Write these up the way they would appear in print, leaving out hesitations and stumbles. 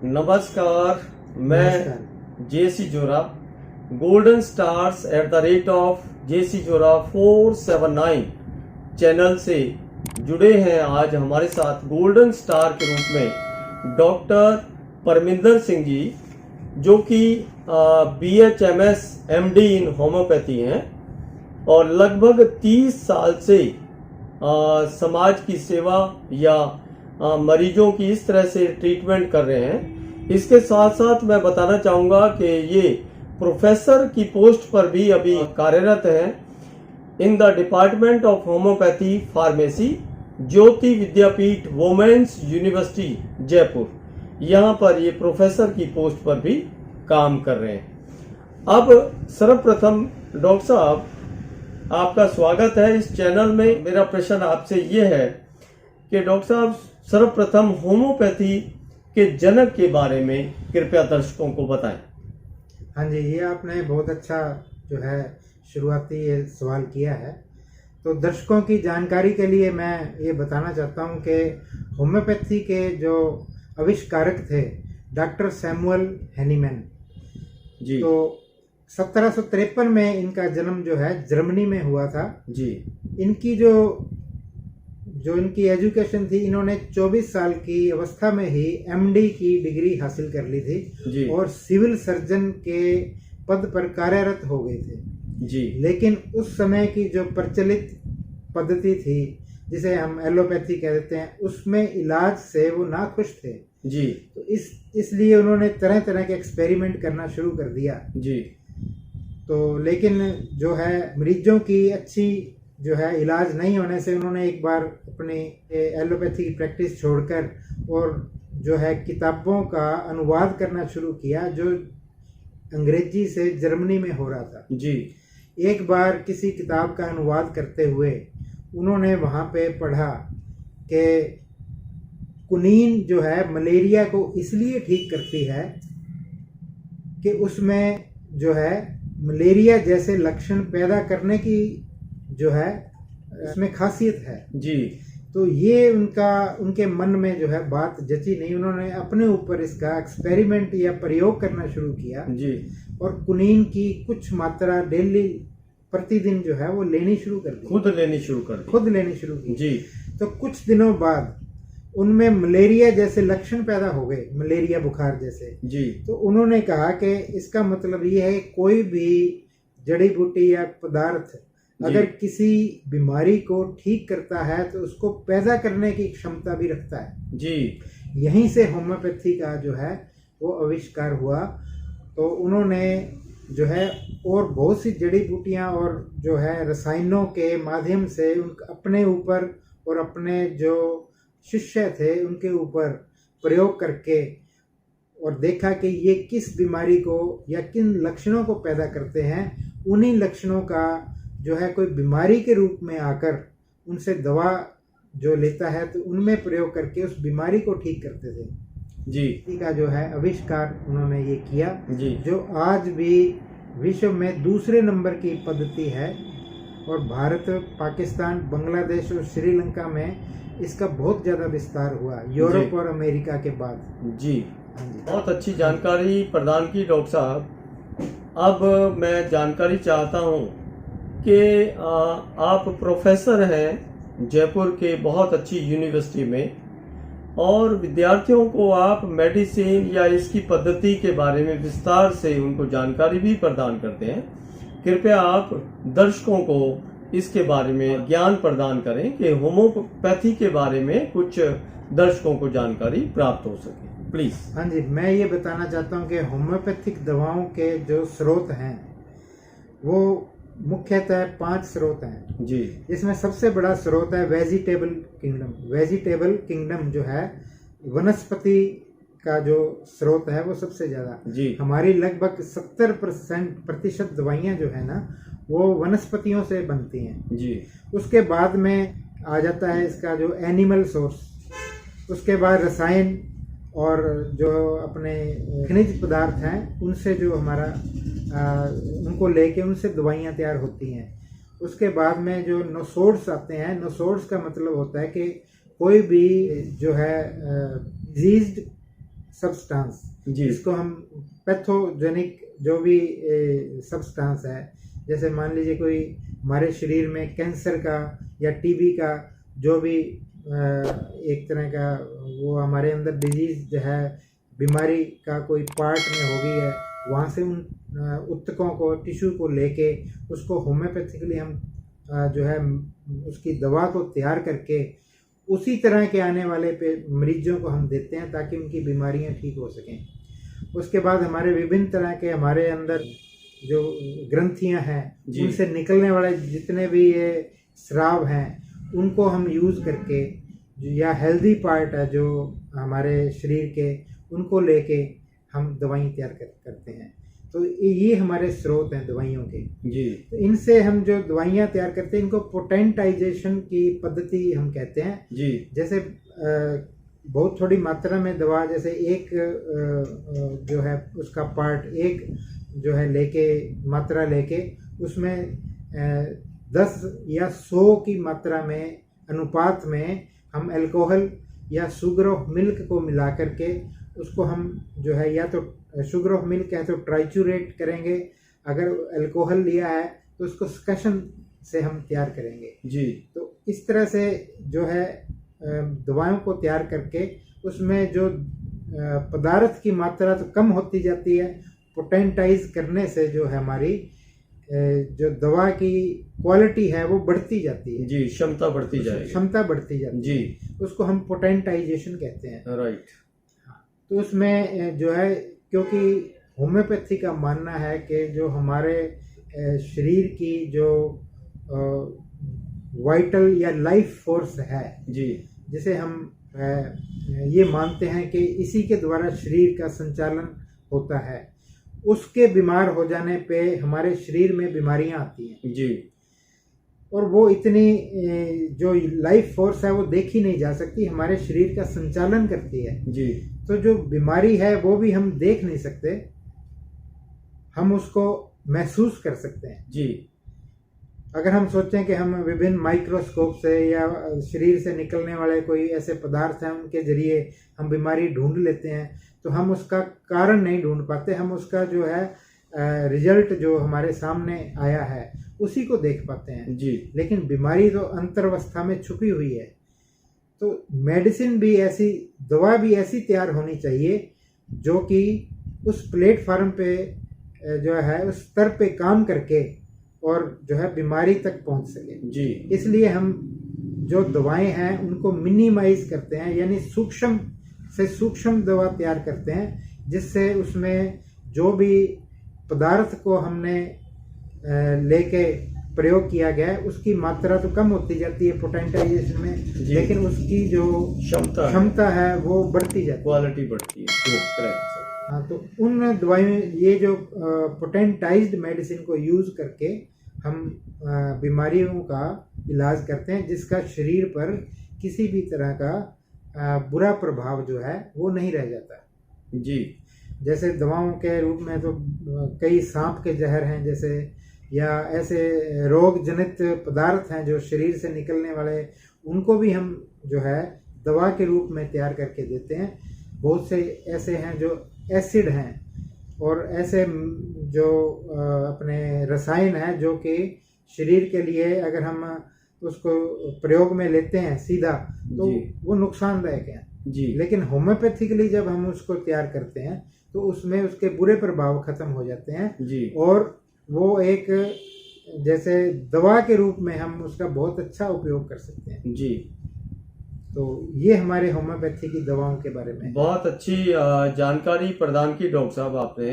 नमस्कार, मैं जेसी जोरा गोल्डन स्टार्स @ जेसी जोरा 479 चैनल से जुड़े हैं। आज हमारे साथ गोल्डन स्टार के रूप में डॉक्टर परमिंदर सिंह जी, जो कि BHMS MD इन होम्योपैथी हैं और लगभग 30 साल से समाज की सेवा या मरीजों की इस तरह से ट्रीटमेंट कर रहे हैं। इसके साथ साथ मैं बताना चाहूँगा कि ये प्रोफेसर की पोस्ट पर भी अभी कार्यरत हैं in the department of homoeopathy pharmacy, Jyoti Vidyapeeth women's university Jaipur. यहाँ पर ये प्रोफेसर की पोस्ट पर भी काम कर रहे हैं। अब सर्वप्रथम डॉक्टर साहब, आपका स्वागत है इस चैनल में। मेरा प्रश्न आपसे ये है कि डॉक्टर साहब, सर्वप्रथम होम्योपैथी के जनक के बारे में कृपया दर्शकों को बताएं। हाँ जी, ये आपने बहुत अच्छा जो है शुरुआती ये सवाल किया है। तो दर्शकों की जानकारी के लिए मैं ये बताना चाहता हूँ कि होम्योपैथी के जो आविष्कारक थे डॉक्टर सैमुअल हैनीमैन जी, तो 1753 में इनका जन्म जो है जर्मनी में हुआ था जी। इनकी जो इनकी एजुकेशन थी, इन्होंने 24 साल की अवस्था में ही MD की डिग्री हासिल कर ली थी जी, और सिविल सर्जन के पद पर कार्यरत हो गए थे जी, लेकिन उस समय की जो प्रचलित पद्धति थी, जिसे हम एलोपैथी कहते हैं, उसमें इलाज से वो नाखुश थे जी, तो इसलिए उन्होंने तरह तरह के एक्सपेरिमेंट करना शुरू कर दिया। जी, तो लेकिन जो है मरीजों की अच्छी जो है इलाज नहीं होने से उन्होंने एक बार अपनी एलोपैथी की प्रैक्टिस छोड़कर और जो है किताबों का अनुवाद करना शुरू किया, जो अंग्रेजी से जर्मनी में हो रहा था। जी, एक बार किसी किताब का अनुवाद करते हुए उन्होंने वहाँ पे पढ़ा कि कुनीन जो है मलेरिया को इसलिए ठीक करती है कि उसमें जो है मलेरिया जैसे लक्षण पैदा करने की जो है इसमें खासियत है। जी। तो ये उनके मन में जो है बात जची नहीं, उन्होंने अपने ऊपर इसका एक्सपेरिमेंट या प्रयोग करना शुरू किया जी, और कुनीन की कुछ मात्रा डेली प्रतिदिन जो है वो लेनी शुरू कर दी, खुद लेनी शुरू की। जी। जी, तो कुछ दिनों बाद उनमें मलेरिया जैसे लक्षण पैदा हो गए, मलेरिया बुखार जैसे। जी, तो उन्होंने कहा कि इसका मतलब ये है कोई भी जड़ी बूटी या पदार्थ अगर किसी बीमारी को ठीक करता है तो उसको पैदा करने की क्षमता भी रखता है। जी। यहीं से होम्योपैथी का जो है वो आविष्कार हुआ। तो उन्होंने जो है और बहुत सी जड़ी बूटियां और जो है रसायनों के माध्यम से अपने ऊपर और अपने जो शिष्य थे उनके ऊपर प्रयोग करके और देखा कि ये किस बीमारी को या किन लक्षणों को पैदा करते हैं। उन्हीं लक्षणों का जो है कोई बीमारी के रूप में आकर उनसे दवा जो लेता है तो उनमें प्रयोग करके उस बीमारी को ठीक करते थे। जी, का जो है आविष्कार उन्होंने ये किया, जी, जो आज भी विश्व में दूसरे नंबर की पद्धति है और भारत, पाकिस्तान, बांग्लादेश और श्रीलंका में इसका बहुत ज़्यादा विस्तार हुआ, यूरोप और अमेरिका के बाद। जी। हाँ जी, बहुत अच्छी जानकारी प्रदान की डॉक्टर साहब। अब मैं जानकारी चाहता हूँ कि आप प्रोफेसर हैं जयपुर के बहुत अच्छी यूनिवर्सिटी में और विद्यार्थियों को आप मेडिसिन या इसकी पद्धति के बारे में विस्तार से उनको जानकारी भी प्रदान करते हैं। कृपया आप दर्शकों को इसके बारे में ज्ञान प्रदान करें कि होम्योपैथी के बारे में कुछ दर्शकों को जानकारी प्राप्त हो सके, प्लीज। हाँ जी, मैं ये बताना चाहता हूँ कि होम्योपैथिक दवाओं के जो स्रोत हैं वो मुख्यतः 5 स्रोत हैं जी। इसमें सबसे बड़ा स्रोत है वेजिटेबल किंगडम। वेजिटेबल किंगडम जो है वनस्पति का जो स्रोत है वो सबसे ज़्यादा। जी। हमारी लगभग 70% दवाइयाँ जो है ना वो वनस्पतियों से बनती हैं। जी। उसके बाद में आ जाता है इसका जो एनिमल सोर्स, उसके बाद रसायन और जो अपने खनिज पदार्थ हैं उनसे जो हमारा उनको लेके उनसे दवाइयाँ तैयार होती हैं। उसके बाद में जो नोसोड्स आते हैं, नोसोड्स का मतलब होता है कि कोई भी जो है डिजीज्ड सब्सटेंस, जी जिसको हम पैथोजेनिक जो भी सब्सटेंस है, जैसे मान लीजिए कोई हमारे शरीर में कैंसर का या टीबी का जो भी एक तरह का वो हमारे अंदर डिजीज जो है, बीमारी का कोई पार्ट में हो गई है, वहाँ से उन उत्तकों को, टिश्यू को लेके उसको होम्योपैथिकली हम जो है उसकी दवा को तैयार करके उसी तरह के आने वाले पे मरीजों को हम देते हैं ताकि उनकी बीमारियां ठीक हो सकें। उसके बाद हमारे विभिन्न तरह के हमारे अंदर जो ग्रंथियां हैं, उनसे निकलने वाले जितने भी ये स्राव हैं, उनको हम यूज़ करके या हेल्दी पार्ट है जो हमारे शरीर के, उनको लेके हम दवाई तैयार करते हैं। तो ये हमारे स्रोत हैं दवाइयों के जी। तो इनसे हम जो दवाइयाँ तैयार करते हैं इनको पोटेंटाइजेशन की पद्धति हम कहते हैं जी। जैसे बहुत थोड़ी मात्रा में दवा, जैसे एक जो है उसका पार्ट एक जो है लेके मात्रा लेके उसमें 10 या 100 की मात्रा में अनुपात में हम अल्कोहल या शुगर ऑफ मिल्क को मिला करके उसको हम जो है, या तो शुगर ऑफ मिल्क है तो ट्राइचूरेट करेंगे, अगर अल्कोहल लिया है तो उसको स्कशन से हम तैयार करेंगे जी। तो इस तरह से जो है दवाओं को तैयार करके उसमें जो पदार्थ की मात्रा तो कम होती जाती है, पोटेंटाइज करने से जो है हमारी जो दवा की क्वालिटी है वो बढ़ती जाती है जी, क्षमता बढ़ती जाएगी, क्षमता बढ़ती जाती जी। है, उसको हम पोटेंटाइजेशन कहते हैं। राइट। तो उसमें जो है, क्योंकि होम्योपैथी का मानना है कि जो हमारे शरीर की जो वाइटल या लाइफ फोर्स है जी, जिसे हम ये मानते हैं कि इसी के द्वारा शरीर का संचालन होता है, उसके बीमार हो जाने पे हमारे शरीर में बीमारियां आती हैं जी। और वो इतनी जो लाइफ फोर्स है वो देखी नहीं जा सकती, हमारे शरीर का संचालन करती है जी। तो जो बीमारी है वो भी हम देख नहीं सकते, हम उसको महसूस कर सकते हैं जी। अगर हम सोचें कि हम विभिन्न माइक्रोस्कोप से या शरीर से निकलने वाले कोई ऐसे पदार्थ हैं उनके जरिए हम बीमारी ढूंढ लेते हैं तो हम उसका कारण नहीं ढूंढ पाते, हम उसका जो है रिजल्ट जो हमारे सामने आया है उसी को देख पाते हैं जी। लेकिन बीमारी तो अंतर्वस्था में छुपी हुई है। तो मेडिसिन भी ऐसी, दवा भी ऐसी तैयार होनी चाहिए जो कि उस प्लेटफार्म पे जो है उस स्तर पे काम करके और जो है बीमारी तक पहुंच सके जी। इसलिए हम जो दवाएं हैं उनको मिनिमाइज करते हैं, यानी सूक्ष्म से सूक्ष्म दवा तैयार करते हैं जिससे उसमें जो भी पदार्थ को हमने लेके प्रयोग किया गया है उसकी मात्रा तो कम होती जाती है पोटेंटाइजेशन में, लेकिन उसकी जो क्षमता है वो बढ़ती जाती है, क्वालिटी बढ़ती है। हाँ, तो उन दवाइयों, ये जो पोटेंटाइज्ड मेडिसिन को यूज करके हम बीमारियों का इलाज करते हैं जिसका शरीर पर किसी भी तरह का बुरा प्रभाव जो है वो नहीं रह जाता जी। जैसे दवाओं के रूप में तो कई सांप के जहर हैं जैसे, या ऐसे रोग जनित पदार्थ हैं जो शरीर से निकलने वाले, उनको भी हम जो है दवा के रूप में तैयार करके देते हैं। बहुत से ऐसे हैं जो एसिड हैं और ऐसे जो अपने रसायन हैं जो कि शरीर के लिए अगर हम उसको प्रयोग में लेते हैं सीधा तो वो नुकसानदायक है जी। लेकिन होम्योपैथिकली जब हम उसको तैयार करते हैं तो उसमें उसके बुरे प्रभाव खत्म हो जाते हैं जी। और वो एक जैसे दवा के रूप में हम उसका बहुत अच्छा उपयोग कर सकते हैं जी। तो ये हमारे होम्योपैथी की दवाओं के बारे में बहुत अच्छी जानकारी प्रदान की डॉक्टर साहब आपने।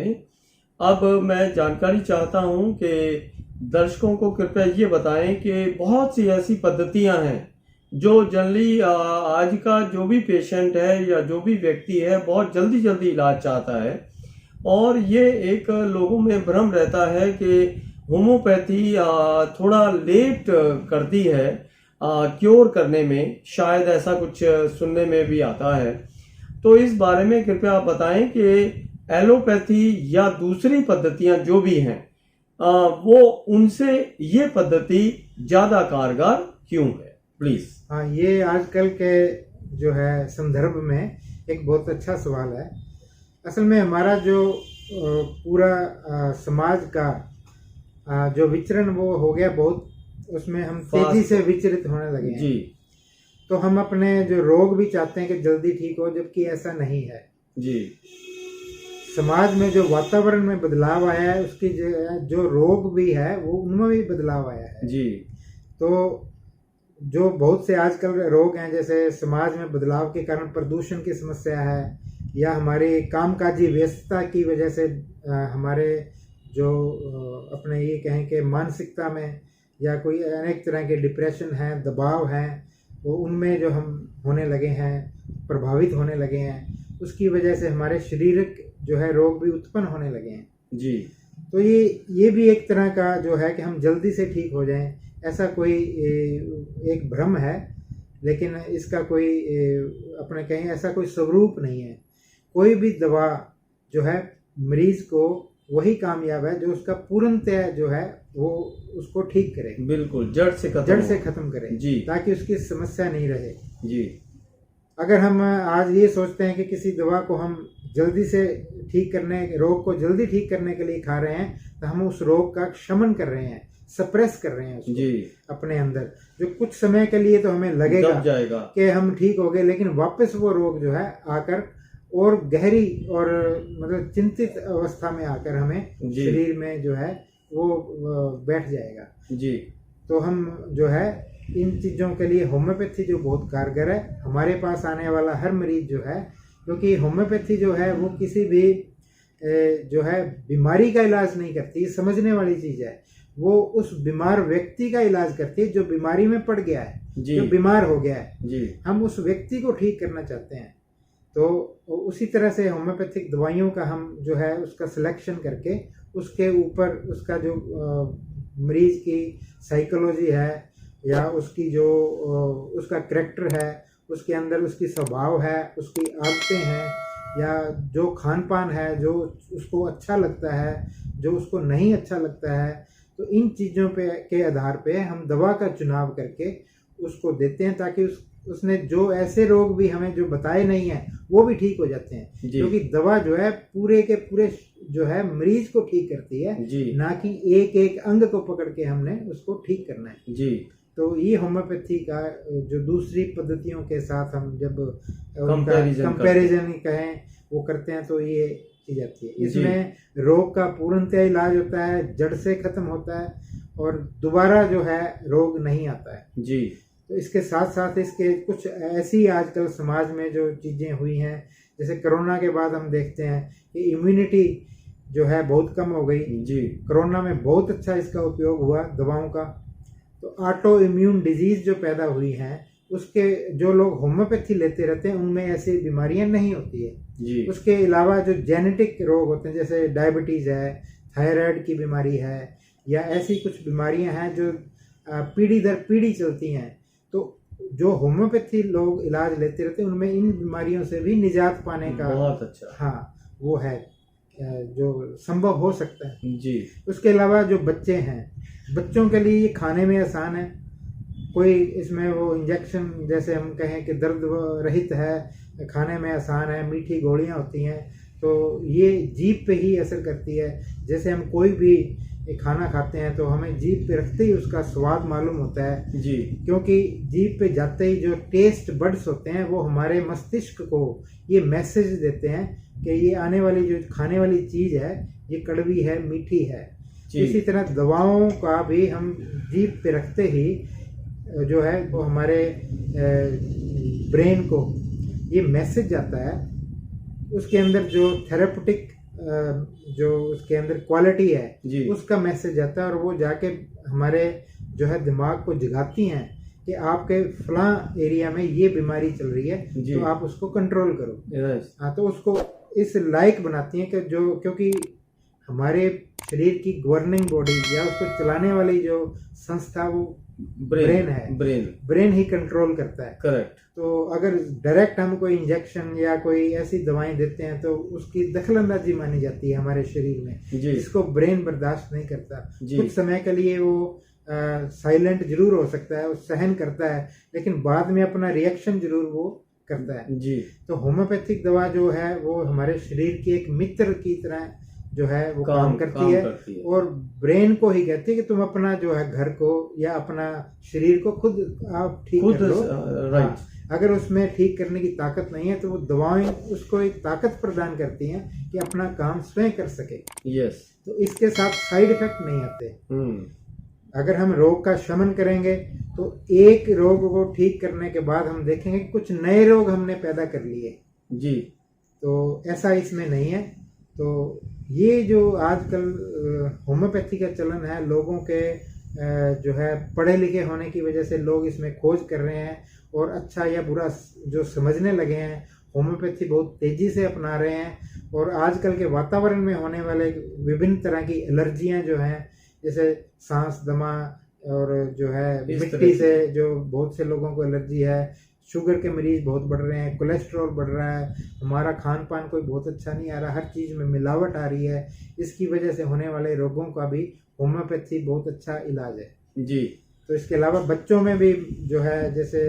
अब मैं जानकारी चाहता हूं कि दर्शकों को कृपया ये बताएं कि बहुत सी ऐसी पद्धतियां हैं जो जनरली आज का जो भी पेशेंट है या जो भी व्यक्ति है बहुत जल्दी जल्दी इलाज चाहता है और ये एक लोगों में भ्रम रहता है कि होम्योपैथी थोड़ा लेट करती है क्योर करने में, शायद ऐसा कुछ सुनने में भी आता है। तो इस बारे में कृपया आप बताएं कि एलोपैथी या दूसरी पद्धतियां जो भी हैं वो उनसे ये पद्धति ज्यादा कारगर क्यों है, प्लीज। हाँ, ये आजकल के जो है संदर्भ में एक बहुत अच्छा सवाल है। असल में हमारा जो पूरा समाज का जो विचरण वो हो गया बहुत, उसमें हम तेजी से विचलित होने लगे हैं जी। तो हम अपने जो रोग भी चाहते हैं कि जल्दी ठीक हो, जबकि ऐसा नहीं है जी। समाज में जो वातावरण में बदलाव आया है, उसकी जो रोग भी है वो उनमें भी बदलाव आया है जी। तो जो बहुत से आजकल रोग हैं, जैसे समाज में बदलाव के कारण प्रदूषण की समस्या है, या हमारी कामकाजी व्यस्तता की वजह से हमारे जो अपने ये कहें कि मानसिकता में या कोई अनेक तरह के डिप्रेशन हैं, दबाव हैं, वो उनमें जो हम होने लगे हैं, प्रभावित होने लगे हैं, उसकी वजह से हमारे शारीरिक जो है रोग भी उत्पन्न होने लगे हैं जी। तो ये भी एक तरह का जो है कि हम जल्दी से ठीक हो जाएं, ऐसा कोई एक भ्रम है, लेकिन इसका कोई अपने कहें ऐसा कोई स्वरूप नहीं है। कोई भी दवा जो है मरीज को वही कामयाब है जो उसका पूर्णतः जो है वो उसको ठीक करे, बिल्कुल जड़ से खत्म करे जी, ताकि उसकी समस्या नहीं रहे जी। अगर हम आज ये सोचते हैं कि किसी दवा को हम जल्दी से ठीक करने, रोग को जल्दी ठीक करने के लिए खा रहे हैं, तो हम उस रोग का शमन कर रहे हैं, सप्रेस कर रहे हैं उसको जी। अपने अंदर, जो कुछ समय के लिए तो हमें लगेगा कि हम ठीक हो गए, लेकिन वापस वो रोग जो है आकर और गहरी और मतलब चिंतित अवस्था में आकर हमें शरीर में जो है वो बैठ जाएगा जी। तो हम जो है इन चीज़ों के लिए होम्योपैथी जो बहुत कारगर है, हमारे पास आने वाला हर मरीज जो है, क्योंकि होम्योपैथी जो है वो किसी भी जो है बीमारी का इलाज नहीं करती, ये समझने वाली चीज़ है, वो उस बीमार व्यक्ति का इलाज करती है जो बीमारी में पड़ गया है, जो बीमार हो गया है जी। हम उस व्यक्ति को ठीक करना चाहते हैं। तो उसी तरह से होम्योपैथिक दवाइयों का हम जो है उसका सिलेक्शन करके उसके ऊपर उसका जो मरीज की साइकोलॉजी है या उसकी जो उसका करैक्टर है, उसके अंदर उसकी स्वभाव है, उसकी आदतें हैं, या जो खान पान है जो उसको अच्छा लगता है, जो उसको नहीं अच्छा लगता है, तो इन चीज़ों पे के आधार पे हम दवा का चुनाव करके उसको देते हैं ताकि उसने जो ऐसे रोग भी हमें जो बताए नहीं हैं वो भी ठीक हो जाते हैं, क्योंकि दवा जो है पूरे के पूरे जो है मरीज को ठीक करती है, ना कि एक एक अंग को पकड़ के हमने उसको ठीक करना है जी। तो ये होम्योपैथी का जो दूसरी पद्धतियों के साथ हम जब कंपैरिजन कहें वो करते हैं तो ये की जाती है। इसमें रोग का पूर्णतः इलाज होता है, जड़ से खत्म होता है और दोबारा जो है रोग नहीं आता है जी। तो इसके साथ साथ इसके कुछ ऐसी आजकल समाज में जो चीज़ें हुई हैं, जैसे कोरोना के बाद हम देखते हैं कि इम्यूनिटी जो है बहुत कम हो गई जी। कोरोना में बहुत अच्छा इसका उपयोग हुआ दवाओं का, तो ऑटो इम्यून डिजीज जो पैदा हुई हैं उसके जो लोग होम्योपैथी लेते रहते हैं उनमें ऐसी बीमारियां नहीं होती है जी। उसके अलावा जो जेनेटिक रोग होते हैं जैसे डायबिटीज़ है, थायराइड की बीमारी है, या ऐसी कुछ बीमारियां हैं जो पीढ़ी दर पीढ़ी चलती हैं, तो जो होम्योपैथी लोग इलाज लेते रहते हैं उनमें इन बीमारियों से भी निजात पाने का बहुत अच्छा हाँ वो है जो संभव हो सकता है जी। उसके अलावा जो बच्चे हैं, बच्चों के लिए ये खाने में आसान है, कोई इसमें वो इंजेक्शन जैसे हम कहें कि दर्द रहित है, खाने में आसान है, मीठी गोलियां होती हैं, तो ये जीभ पे ही असर करती है। जैसे हम कोई भी खाना खाते हैं तो हमें जीभ पे रखते ही उसका स्वाद मालूम होता है जी, क्योंकि जीभ पे जाते ही जो टेस्ट बड्स होते हैं वो हमारे मस्तिष्क को ये मैसेज देते हैं कि ये आने वाली जो खाने वाली चीज़ है ये कड़वी है, मीठी है। इसी तरह दवाओं का भी हम जीभ पे रखते ही जो है वो हमारे ब्रेन को ये मैसेज जाता है, उसके अंदर जो थेरेपेटिक जो उसके अंदर क्वालिटी है उसका मैसेज जाता है और वो जाके हमारे जो है दिमाग को जगाती हैं कि आपके फलां एरिया में ये बीमारी चल रही है तो आप उसको कंट्रोल करो। हाँ, तो उसको इस लायक बनाती हैं कि जो क्योंकि हमारे शरीर की गवर्निंग बॉडी या उसको चलाने वाली जो संस्था वो ब्रेन है, ब्रेन ही कंट्रोल करता है। करेक्ट। तो अगर डायरेक्ट हम कोई इंजेक्शन या कोई ऐसी दवाएं देते हैं तो उसकी दखलंदाजी मानी जाती है हमारे शरीर में, जिसको ब्रेन बर्दाश्त नहीं करता। कुछ समय के लिए वो साइलेंट जरूर हो सकता है, वो सहन करता है, लेकिन बाद में अपना रिएक्शन जरूर वो करता है। जी। तो होम्योपैथिक दवा जो है वो हमारे शरीर की एक मित्र की तरह जो है वो काम करती है और ब्रेन को ही कहती है कि तुम अपना जो है घर को या अपना शरीर को खुद आप ठीक कर लो। राइट। हाँ, अगर उसमें ठीक करने की ताकत नहीं है तो वो दवाएं उसको एक ताकत प्रदान करती हैं कि अपना काम स्वयं कर सके। यस। तो इसके साथ साइड इफेक्ट नहीं आते। अगर हम रोग का शमन करेंगे तो एक रोग को ठीक करने के बाद हम देखेंगे कि कुछ नए रोग हमने पैदा कर लिए। जी। तो ऐसा इसमें नहीं है। तो ये जो आजकल होम्योपैथी का चलन है, लोगों के जो है पढ़े लिखे होने की वजह से लोग इसमें खोज कर रहे हैं और अच्छा या बुरा जो समझने लगे हैं, होम्योपैथी बहुत तेजी से अपना रहे हैं। और आजकल के वातावरण में होने वाले विभिन्न तरह की एलर्जियां जो हैं, जैसे सांस दमा और जो है मिट्टी से जो बहुत से लोगों को एलर्जी है, शुगर के मरीज बहुत बढ़ रहे हैं, कोलेस्ट्रॉल बढ़ रहा है, हमारा खान पान कोई बहुत अच्छा नहीं आ रहा, हर चीज़ में मिलावट आ रही है, इसकी वजह से होने वाले रोगों का भी होम्योपैथी बहुत अच्छा इलाज है। जी। तो इसके अलावा बच्चों में भी जो है जैसे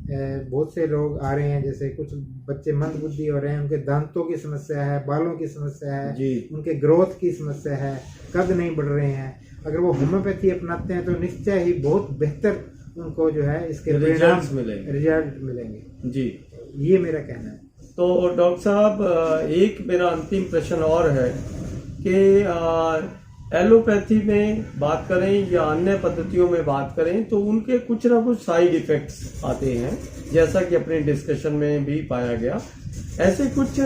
बहुत से रोग आ रहे हैं, जैसे कुछ बच्चे मंदबुद्धि हो रहे हैं, उनके दांतों की समस्या है, बालों की समस्या है, उनके ग्रोथ की समस्या है, कद नहीं बढ़ रहे हैं। अगर वो होम्योपैथी अपनाते हैं तो निश्चय ही बहुत बेहतर उनको जो है इसके रिजल्ट मिलेंगे। जी, ये मेरा कहना है। तो डॉक्टर साहब एक मेरा अंतिम प्रश्न और है कि एलोपैथी में बात करें या अन्य पद्धतियों में बात करें तो उनके कुछ ना कुछ साइड इफेक्ट्स आते हैं, जैसा कि अपने डिस्कशन में भी पाया गया। ऐसे कुछ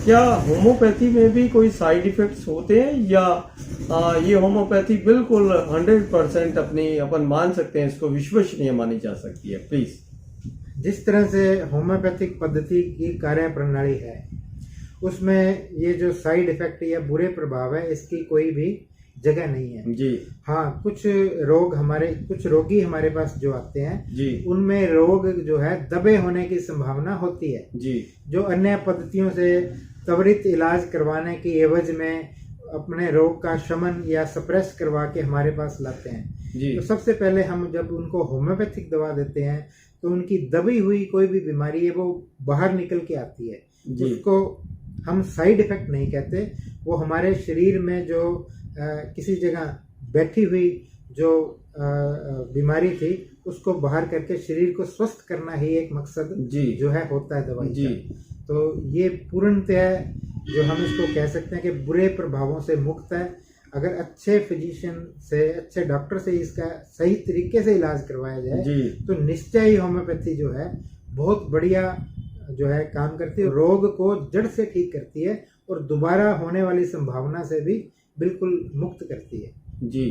क्या होम्योपैथी में भी कोई साइड इफेक्ट्स होते हैं या ये होम्योपैथी बिल्कुल 100% अपन मान सकते हैं, इसको विश्वसनीय मानी जा सकती है? प्लीज। जिस तरह से होम्योपैथिक पद्धति की कार्य प्रणाली है उसमें ये जो साइड इफेक्ट या बुरे प्रभाव है इसकी कोई भी जगह नहीं है। जी। हाँ, कुछ रोगी हमारे पास जो आते हैं जी, उनमें रोग जो है दबे होने की संभावना होती है। जी। जो अन्य पद्धतियों से त्वरित इलाज करवाने की एवज में अपने रोग का शमन या सप्रेस करवा के हमारे पास लाते हैं। जी। तो सबसे पहले हम जब उनको होम्योपैथिक दवा देते हैं तो उनकी दबी हुई कोई भी बीमारी है वो बाहर निकल के आती है। जी। उसको हम साइड इफेक्ट नहीं कहते, वो हमारे शरीर में जो किसी जगह बैठी हुई जो बीमारी थी उसको बाहर करके शरीर को स्वस्थ करना ही एक मकसद जो है होता है दवाई का। तो ये पूर्णतः जो हम इसको कह सकते हैं कि बुरे प्रभावों से मुक्त है। अगर अच्छे फिजिशियन से, अच्छे डॉक्टर से इसका सही तरीके से इलाज करवाया जाए तो निश्चय ही होम्योपैथी जो है बहुत बढ़िया जो है काम करती है, रोग को जड़ से ठीक करती है और दोबारा होने वाली संभावना से भी बिल्कुल मुक्त करती है। जी।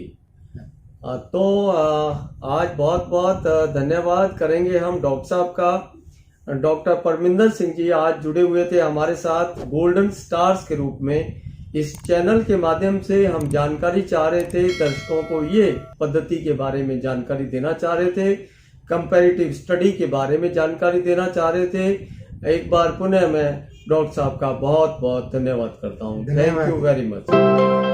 तो आज बहुत बहुत धन्यवाद करेंगे हम डॉक्टर साहब का। डॉक्टर परमिंदर सिंह जी आज जुड़े हुए थे हमारे साथ गोल्डन स्टार्स के रूप में। इस चैनल के माध्यम से हम जानकारी चाह रहे थे, दर्शकों को ये पद्धति के बारे में जानकारी देना चाह रहे थे, कंपैरेटिव स्टडी के बारे में जानकारी देना चाह रहे थे। एक बार पुनः मैं डॉक्टर साहब का बहुत बहुत धन्यवाद करता हूँ। Thank you very much.